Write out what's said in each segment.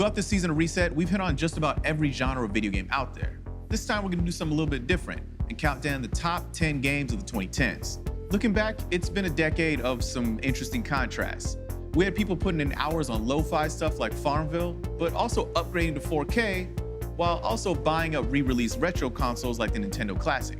Throughout this season of Reset, we've hit on just about every genre of video game out there. This time we're gonna do something a little bit different and count down the top 10 games of the 2010s. Looking back, it's been a decade of some interesting contrasts. We had people putting in hours on lo-fi stuff like Farmville, but also upgrading to 4K, while also buying up re-released retro consoles like the Nintendo Classic.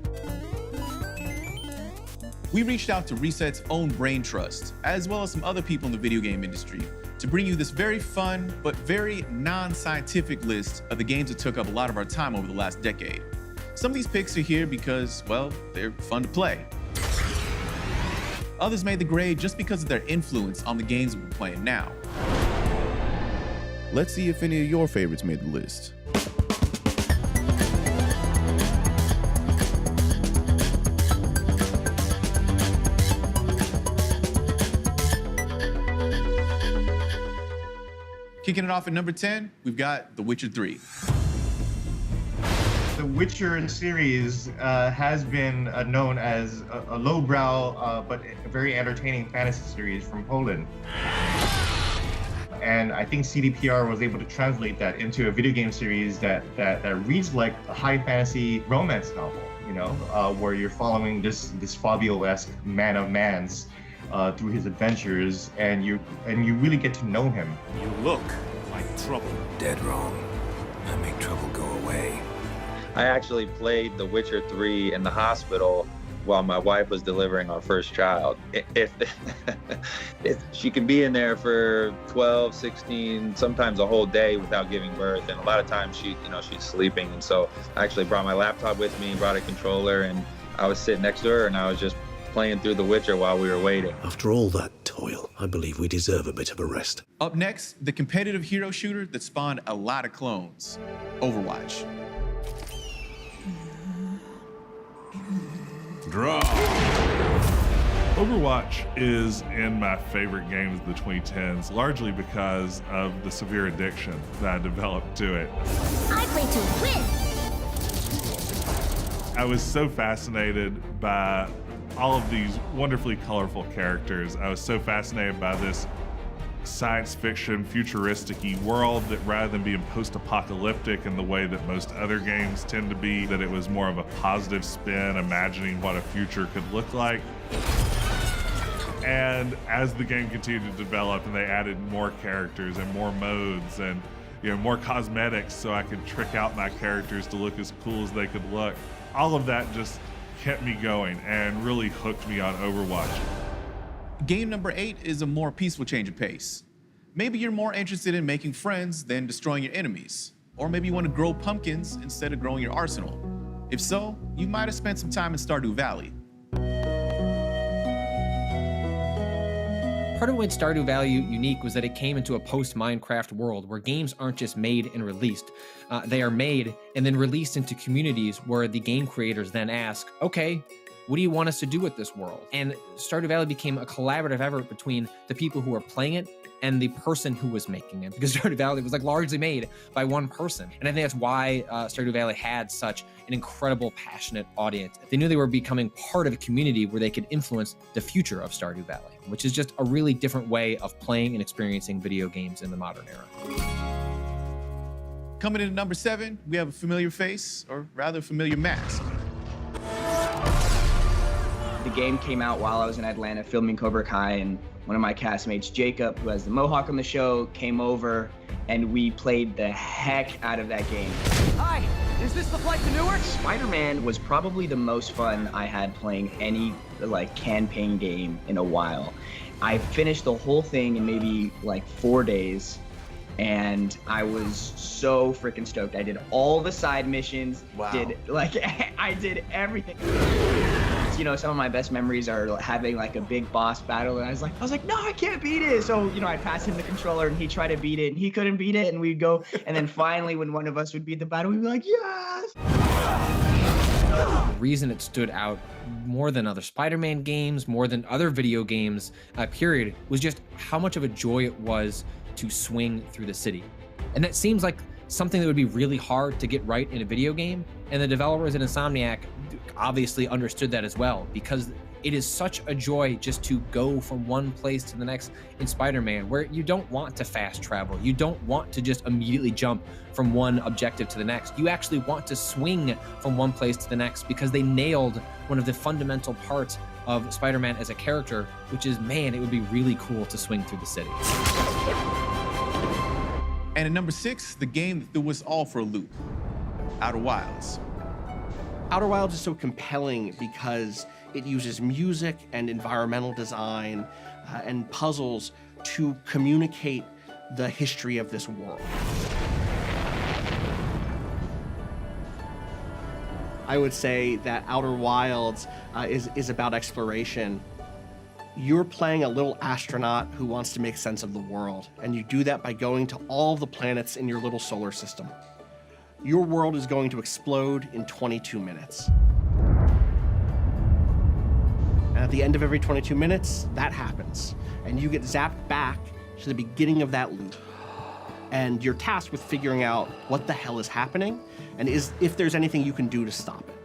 We reached out to Reset's own Brain Trust, as well as some other people in the video game industry, to bring you this very fun, but very non-scientific list of the games that took up a lot of our time over the last decade. Some of these picks are here because, well, they're fun to play. Others made the grade just because of their influence on the games we're playing now. Let's see if any of your favorites made the list. Kicking it off at number 10, we've got The Witcher 3. The Witcher series has been known as a lowbrow but a very entertaining fantasy series from Poland. And I think CDPR was able to translate that into a video game series that reads like a high fantasy romance novel, you know, where you're following this Fabio-esque man of mans through his adventures, and you really get to know him. You look like trouble. Dead wrong. I make trouble go away. I actually played The Witcher 3 in the hospital while my wife was delivering our first child. If she can be in there for 12, 16, sometimes a whole day without giving birth, and a lot of times she's sleeping. And so I actually brought my laptop with me, brought a controller, and I was sitting next to her, and I was just playing through The Witcher while we were waiting. After all that toil, I believe we deserve a bit of a rest. Up next, the competitive hero shooter that spawned a lot of clones, Overwatch. Draw. Overwatch is in my favorite games of the 2010s, largely because of the severe addiction that I developed to it. I play to win. I was so fascinated by all of these wonderfully colorful characters. I was so fascinated by this science fiction, futuristic-y world that, rather than being post-apocalyptic in the way that most other games tend to be, that it was more of a positive spin, imagining what a future could look like. And as the game continued to develop and they added more characters and more modes and more cosmetics so I could trick out my characters to look as cool as they could look, all of that just kept me going and really hooked me on Overwatch. Game number 8 is a more peaceful change of pace. Maybe you're more interested in making friends than destroying your enemies. Or maybe you want to grow pumpkins instead of growing your arsenal. If so, you might have spent some time in Stardew Valley. Part of what made Stardew Valley unique was that it came into a post-Minecraft world where games aren't just made and released. They are made and then released into communities where the game creators then ask, okay, what do you want us to do with this world? And Stardew Valley became a collaborative effort between the people who were playing it and the person who was making it, because Stardew Valley was largely made by one person. And I think that's why Stardew Valley had such an incredible, passionate audience. They knew they were becoming part of a community where they could influence the future of Stardew Valley, which is just a really different way of playing and experiencing video games in the modern era. Coming in at number 7, we have a familiar face, or rather a familiar mask. The game came out while I was in Atlanta filming Cobra Kai, and one of my castmates, Jacob, who has the mohawk on the show, came over, and we played the heck out of that game. Hi, is this the flight to Newark? Spider-Man was probably the most fun I had playing any campaign game in a while. I finished the whole thing in maybe 4 days, and I was so freaking stoked. I did all the side missions. Wow. I did everything. Some of my best memories are having a big boss battle, and I was like, no, I can't beat it. So, I passed him the controller, and he tried to beat it, and he couldn't beat it, and we'd go, and then finally, when one of us would beat the battle, we'd be like, yes! The reason it stood out more than other Spider-Man games, more than other video games, period, was just how much of a joy it was to swing through the city. And that seems like something that would be really hard to get right in a video game, and the developers at Insomniac obviously understood that as well, because It is such a joy just to go from one place to the next in Spider-Man, where you don't want to fast travel. You don't want to just immediately jump from one objective to the next. You actually want to swing from one place to the next, because they nailed one of the fundamental parts of Spider-Man as a character, which is, man, it would be really cool to swing through the city. And at number 6, the game that threw us all for a loop, Outer Wilds. Outer Wilds is so compelling because it uses music and environmental design and puzzles to communicate the history of this world. I would say that Outer Wilds is about exploration. You're playing a little astronaut who wants to make sense of the world, and you do that by going to all the planets in your little solar system. Your world is going to explode in 22 minutes. And at the end of every 22 minutes, that happens. And you get zapped back to the beginning of that loop. And you're tasked with figuring out what the hell is happening and if there's anything you can do to stop it.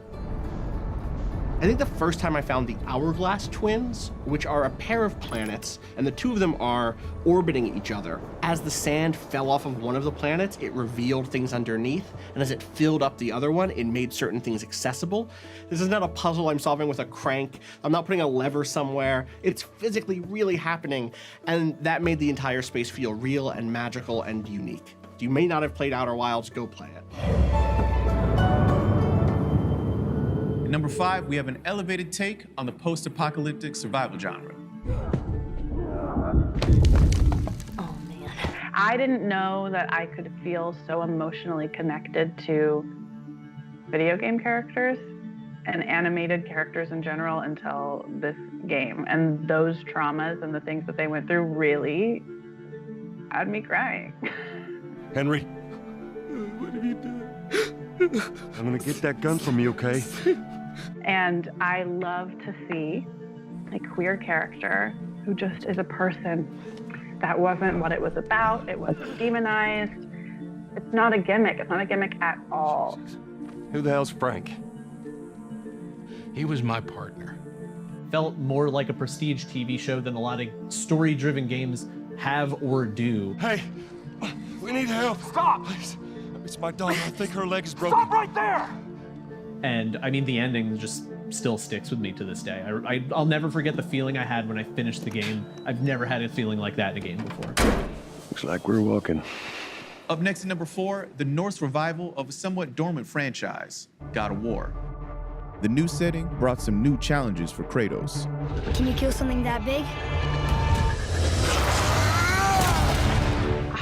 I think the first time I found the Hourglass Twins, which are a pair of planets, and the two of them are orbiting each other. As the sand fell off of one of the planets, it revealed things underneath, and as it filled up the other one, it made certain things accessible. This is not a puzzle I'm solving with a crank. I'm not putting a lever somewhere. It's physically really happening, and that made the entire space feel real and magical and unique. You may not have played Outer Wilds, go play it. At number 5, we have an elevated take on the post-apocalyptic survival genre. Oh man. I didn't know that I could feel so emotionally connected to video game characters and animated characters in general until this game. And those traumas and the things that they went through really had me crying. Henry, what have you done? I'm gonna get that gun from you, okay? And I love to see a queer character who just is a person. That wasn't what it was about. It wasn't demonized. It's not a gimmick. It's not a gimmick at all. Who the hell's Frank? He was my partner. Felt more like a prestige TV show than a lot of story-driven games have or do. Hey, we need help. Stop! Please. It's my daughter. I think her leg is broken. Stop right there! And I mean, the ending just still sticks with me to this day. I'll never forget the feeling I had when I finished the game. I've never had a feeling like that in a game before. Looks like we're walking. Up next at number 4, the Norse revival of a somewhat dormant franchise, God of War. The new setting brought some new challenges for Kratos. Can you kill something that big?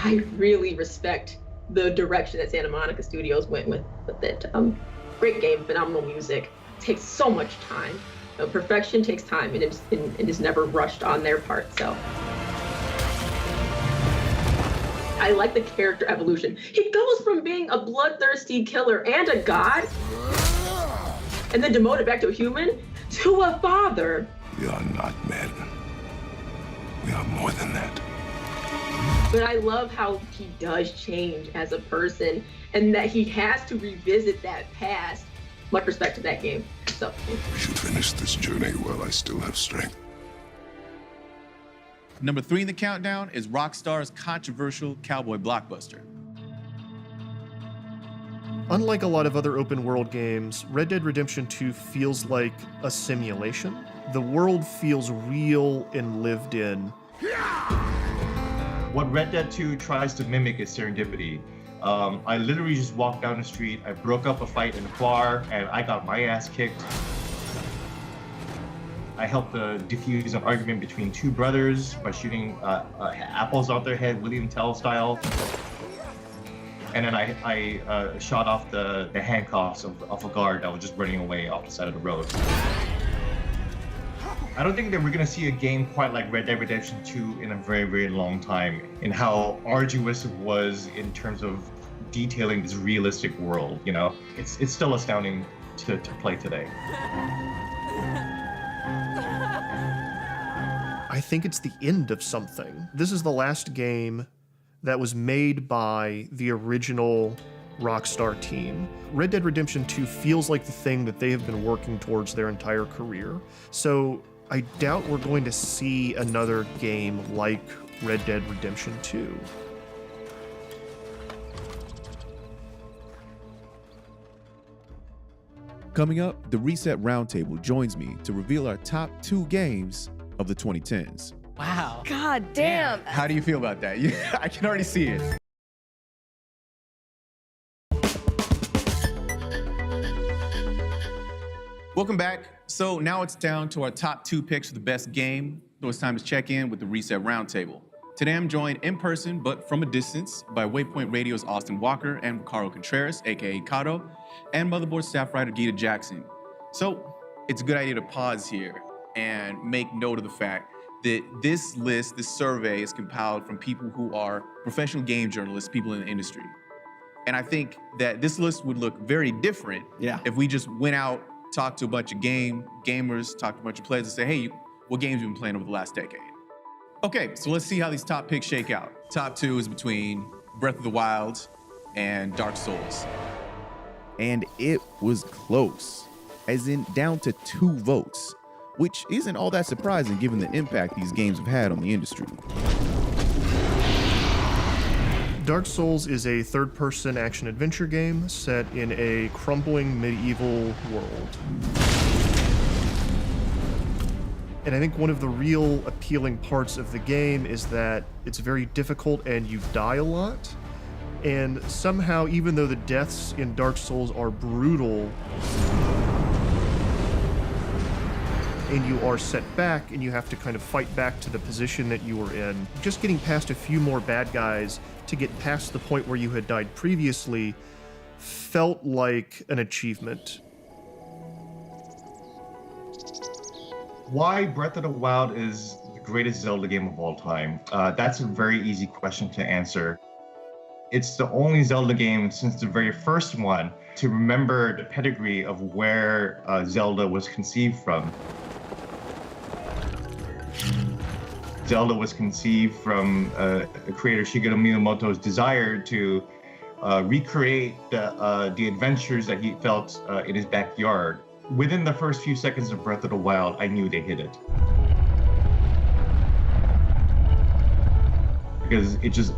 I really respect the direction that Santa Monica Studios went with it. Great game, phenomenal music. Takes so much time. Perfection takes time, and it is never rushed on their part. So I like the character evolution. He goes from being a bloodthirsty killer and a god, and then demoted back to a human, to a father. We are not men. We are more than that. But I love how he does change as a person, and that he has to revisit that past. Much respect to that game. So We should finish this journey while I still have strength. Number 3 in the countdown is Rockstar's controversial cowboy blockbuster. Unlike a lot of other open world games, Red Dead Redemption 2 feels like a simulation. The world feels real and lived in. What Red Dead 2 tries to mimic is serendipity. I literally just walked down the street, I broke up a fight in a bar, and I got my ass kicked. I helped diffuse an argument between two brothers by shooting apples out their head, William Tell style. And then I shot off the handcuffs of a guard that was just running away off the side of the road. I don't think that we're gonna see a game quite like Red Dead Redemption 2 in a very, very long time, in how arduous it was in terms of detailing this realistic world, you know? It's still astounding to play today. I think it's the end of something. This is the last game that was made by the original Rockstar team. Red Dead Redemption 2 feels like the thing that they have been working towards their entire career. So I doubt we're going to see another game like Red Dead Redemption 2. Coming up, the Reset Roundtable joins me to reveal our top 2 games of the 2010s. Wow. God damn. How do you feel about that? I can already see it. Welcome back. So now it's down to our top 2 picks for the best game. So it's time to check in with the Reset Roundtable. Today I'm joined in person, but from a distance, by Waypoint Radio's Austin Walker and Ricardo Contreras, aka Kato, and Motherboard staff writer Gita Jackson. So it's a good idea to pause here and make note of the fact that this list, this survey, is compiled from people who are professional game journalists, people in the industry. And I think that this list would look very different if we just went out, talked to a bunch of gamers, talked to a bunch of players and say, hey, what games have you been playing over the last decade? Okay, so let's see how these top picks shake out. Top 2 is between Breath of the Wild and Dark Souls. And it was close, as in down to 2 votes, which isn't all that surprising given the impact these games have had on the industry. Dark Souls is a third-person action-adventure game set in a crumbling medieval world. And I think one of the real appealing parts of the game is that it's very difficult and you die a lot. And somehow, even though the deaths in Dark Souls are brutal, and you are set back and you have to kind of fight back to the position that you were in, just getting past a few more bad guys to get past the point where you had died previously felt like an achievement. Why Breath of the Wild is the greatest Zelda game of all time? That's a very easy question to answer. It's the only Zelda game since the very first one to remember the pedigree of where Zelda was conceived from. Zelda was conceived from creator Shigeru Miyamoto's desire to recreate the adventures that he felt in his backyard. Within the first few seconds of Breath of the Wild, I knew they hit it. Because it just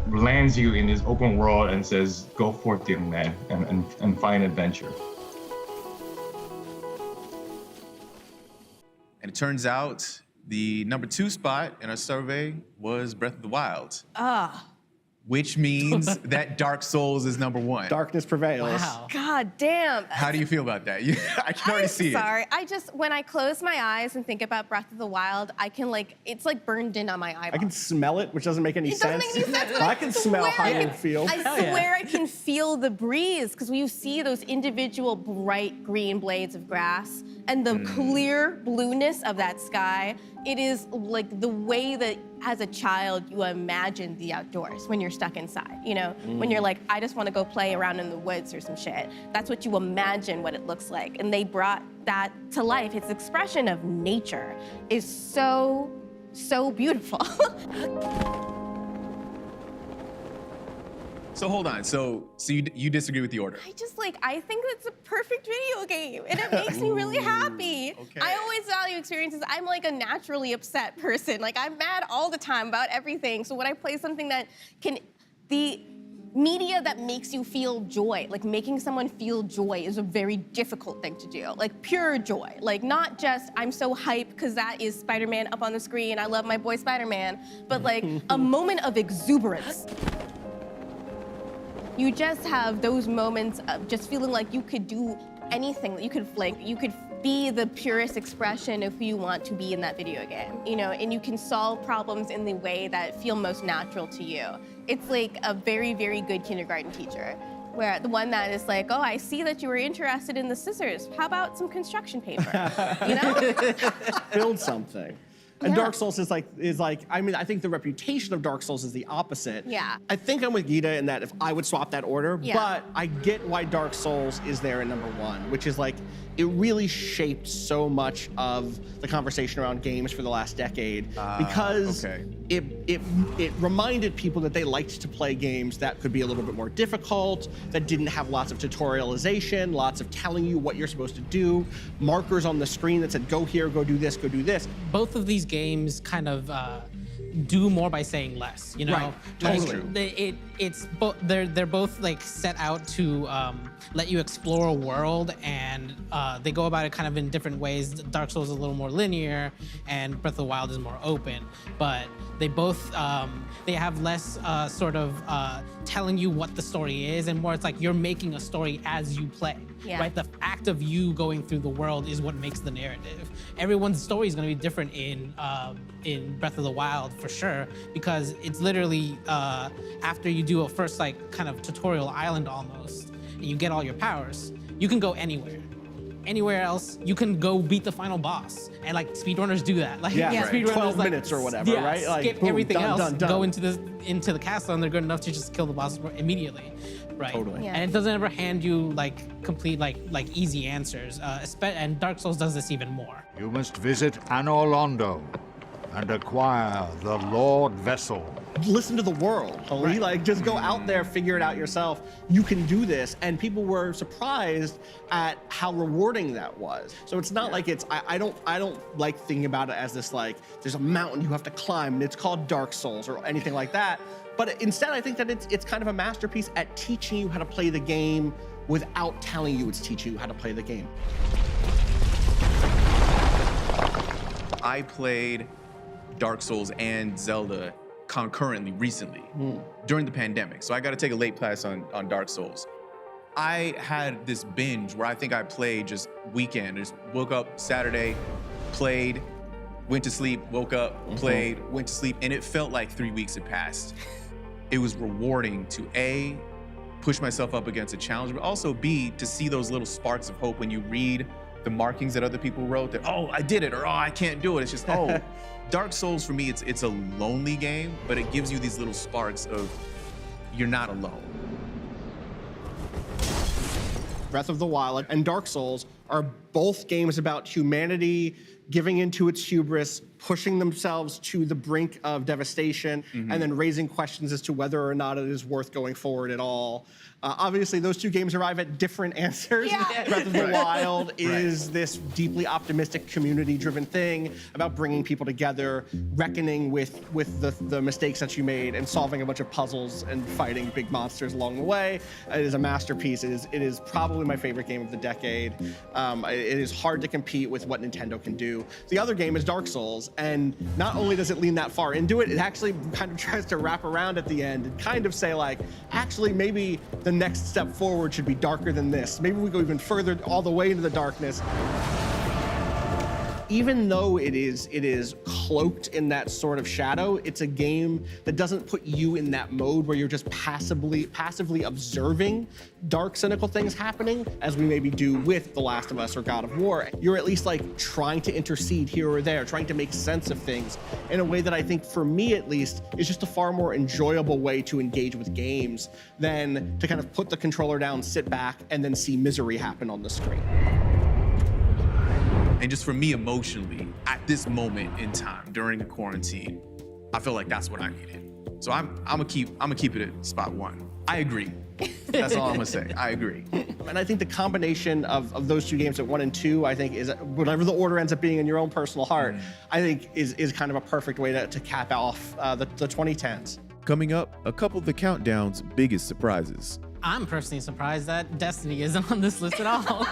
lands you in this open world and says, go forth, young man, and find adventure. And it turns out the number 2 spot in our survey was Breath of the Wild. Which means that Dark Souls is number 1. Darkness prevails. Wow. God damn. How do you feel about that? I can already see Sorry, it. when I close my eyes and think about Breath of the Wild, I can it's like burned in on my eyeball. I can smell it, which doesn't make any sense. It doesn't make any sense. I can smell how you feel. I swear I can feel the breeze, because when you see those individual bright green blades of grass and the clear blueness of that sky, it is like the way that as a child you imagine the outdoors when you're stuck inside, you know? When you're like, I just want to go play around in the woods or some shit. That's what you imagine what it looks like. And they brought that to life. Its expression of nature is so, so beautiful. So hold on. So you disagree with the order? I think it's a perfect video game, and it makes me really happy. Okay. I always value experiences. I'm like a naturally upset person. Like, I'm mad all the time about everything. So when I play something that the media that makes you feel joy, like making someone feel joy is a very difficult thing to do. Like pure joy. Like not just, I'm so hyped because that is Spider-Man up on the screen, I love my boy Spider-Man, but like a moment of exuberance. You just have those moments of just feeling like you could do anything. You could be the purest expression of who you want to be in that video game, you know, and you can solve problems in the way that feel most natural to you. It's like a very, very good kindergarten teacher, where the one that is like, oh, I see that you were interested in the scissors. How about some construction paper, you know? Build something. And Yeah. Dark Souls is like, I mean, I think the reputation of Dark Souls is the opposite. Yeah. I think I'm with Gita in that if I would swap that order, Yeah. but I get why Dark Souls is there in number one, which is like, it really shaped so much of the conversation around games for the last decade because it reminded people that they liked to play games that could be a little bit more difficult, that didn't have lots of tutorialization, lots of telling you what you're supposed to do, markers on the screen that said, go here, go do this, go do this. Both of these games kind of do more by saying less, you know? Right, totally. They're both like set out to let you explore a world, and they go about it kind of in different ways. Dark Souls is a little more linear, and Breath of the Wild is more open. But they both they have less sort of telling you what the story is, and more it's like you're making a story as you play. Yeah. Right? The act of you going through the world is what makes the narrative. Everyone's story is going to be different in Breath of the Wild for sure, because it's literally after you do a first like kind of tutorial island almost, and you get all your powers, you can go anywhere. Anywhere else, you can go beat the final boss, and like speedrunners do that. Like speedrunners 12 like, minutes or whatever, yeah, right? Like, skip boom, everything done, else, done. go into the castle, and they're good enough to just kill the boss immediately, right? Totally. Yeah. And it doesn't ever hand you like complete like easy answers. And Dark Souls does this even more. You must visit Anor Londo and acquire the Lord Vessel. Listen to the world, Holy. Like, just go out there, figure it out yourself. You can do this. And people were surprised at how rewarding that was. So it's not like I don't like thinking about it as this like, there's a mountain you have to climb and it's called Dark Souls or anything like that. But instead, I think that it's kind of a masterpiece at teaching you how to play the game without telling you it's teaching you how to play the game. I played Dark Souls and Zelda concurrently recently during the pandemic. So I got to take a late pass on Dark Souls. I had this binge where I think I played just weekend. Just woke up Saturday, played, went to sleep, woke up, played, went to sleep, and it felt like 3 weeks had passed. It was rewarding to A, push myself up against a challenge, but also B, to see those little sparks of hope when you read the markings that other people wrote that, oh, I did it, or oh, I can't do it. It's just, oh, Dark Souls for me, it's a lonely game, but it gives you these little sparks of you're not alone. Breath of the Wild and Dark Souls are both games about humanity giving into its hubris, pushing themselves to the brink of devastation, and then raising questions as to whether or not it is worth going forward at all. Obviously, those two games arrive at different answers. Yeah. Breath of the Wild is this deeply optimistic, community-driven thing about bringing people together, reckoning with the mistakes that you made, and solving a bunch of puzzles and fighting big monsters along the way. It is a masterpiece. It is probably my favorite game of the decade. It is hard to compete with what Nintendo can do. The other game is Dark Souls, and not only does it lean that far into it, it actually kind of tries to wrap around at the end and kind of say like, actually maybe the next step forward should be darker than this. Maybe we go even further all the way into the darkness. Even though it is cloaked in that sort of shadow, it's a game that doesn't put you in that mode where you're just passively observing dark, cynical things happening, as we maybe do with The Last of Us or God of War. You're at least like trying to intercede here or there, trying to make sense of things in a way that I think, for me at least, is just a far more enjoyable way to engage with games than to kind of put the controller down, sit back, and then see misery happen on the screen. And just for me emotionally, at this moment in time during the quarantine, I feel like that's what I needed. So I'm gonna keep it at spot one. I agree. That's all I'm gonna say. I agree. And I think the combination of those two games at 1 and 2, I think is, whatever the order ends up being in your own personal heart, I think is kind of a perfect way to cap off the 2010s. Coming up, a couple of the countdown's biggest surprises. I'm personally surprised that Destiny isn't on this list at all.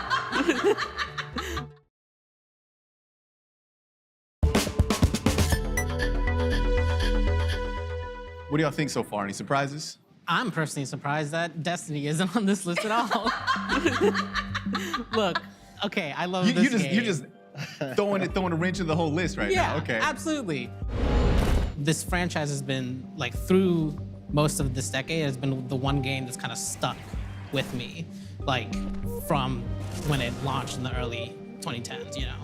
What do y'all think so far? Any surprises? I'm personally surprised that Destiny isn't on this list at all. Look, okay, I love this game. You're just throwing a wrench in the whole list right now. Okay. Absolutely. This franchise has been, like, through most of this decade, has been the one game that's kind of stuck with me, like, from when it launched in the early 2010s, you know?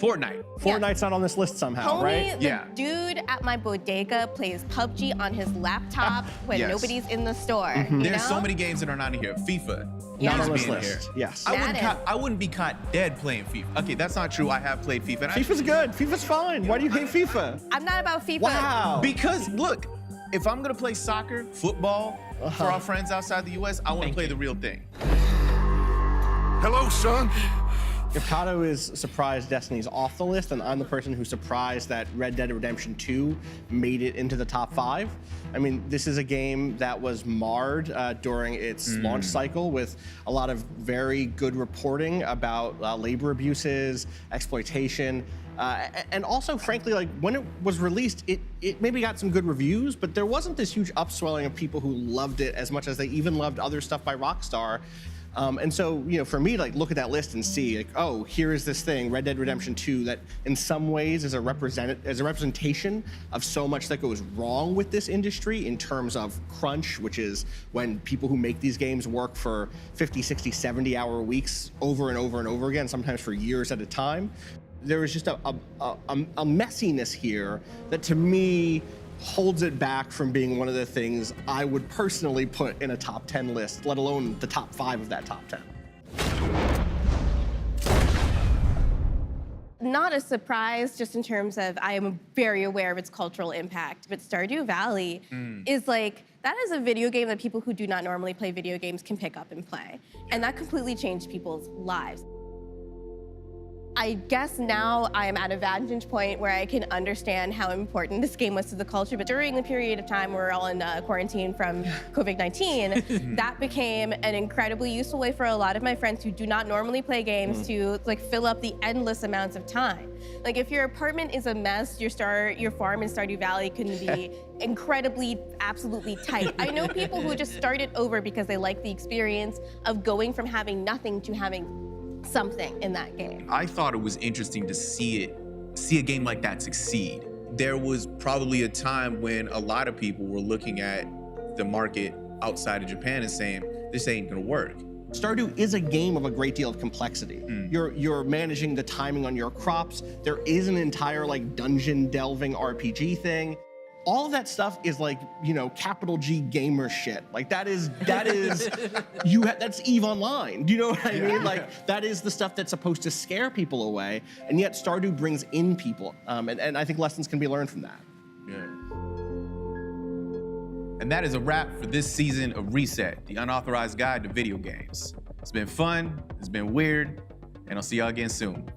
Fortnite. Fortnite's not on this list somehow, Homie, right? the dude at my bodega plays PUBG on his laptop when Yes. nobody's in the store. Mm-hmm. You There's know? so many games that are not in here. FIFA. Yeah. needs Not on to this be in list. here. Yes. I wouldn't be caught dead playing FIFA. Okay, that's not true. I have played FIFA. And FIFA's good. FIFA's fine. Why do you hate FIFA? I'm not about FIFA. Wow. Because look, if I'm gonna play soccer, football for our friends outside the US, I want to play the real thing. Hello, son. Yakato is surprised Destiny's off the list, and I'm the person who's surprised that Red Dead Redemption 2 made it into the top 5. I mean, this is a game that was marred during its launch cycle with a lot of very good reporting about labor abuses, exploitation, and also, frankly, like when it was released, it maybe got some good reviews, but there wasn't this huge upswelling of people who loved it as much as they even loved other stuff by Rockstar. And so, you know, for me to like look at that list and see, like, oh, here is this thing, Red Dead Redemption 2, that in some ways is a representation of so much that goes wrong with this industry in terms of crunch, which is when people who make these games work for 50, 60, 70-hour weeks over and over and over again, sometimes for years at a time. There was just a messiness here that, to me, holds it back from being one of the things I would personally put in a top 10 list, let alone the top 5 of that top 10. Not a surprise, just in terms of I am very aware of its cultural impact, but Stardew Valley is like, that is a video game that people who do not normally play video games can pick up and play. And that completely changed people's lives. I guess now I am at a vantage point where I can understand how important this game was to the culture, but during the period of time where we're all in quarantine from COVID-19, that became an incredibly useful way for a lot of my friends who do not normally play games to like fill up the endless amounts of time. Like if your apartment is a mess, your farm in Stardew Valley can be incredibly, absolutely tight. I know people who just started over because they like the experience of going from having nothing to having something in that game. I thought it was interesting to see a game like that succeed. There was probably a time when a lot of people were looking at the market outside of Japan and saying, this ain't gonna work. Stardew is a game of a great deal of complexity. You're managing the timing on your crops. There is an entire like dungeon delving RPG thing. All of that stuff is like, you know, capital G gamer shit. Like that's EVE Online. Do you know what I mean? Like that is the stuff that's supposed to scare people away, and yet Stardew brings in people. And I think lessons can be learned from that. Yeah. And that is a wrap for this season of Reset, the unauthorized guide to video games. It's been fun, it's been weird, and I'll see y'all again soon.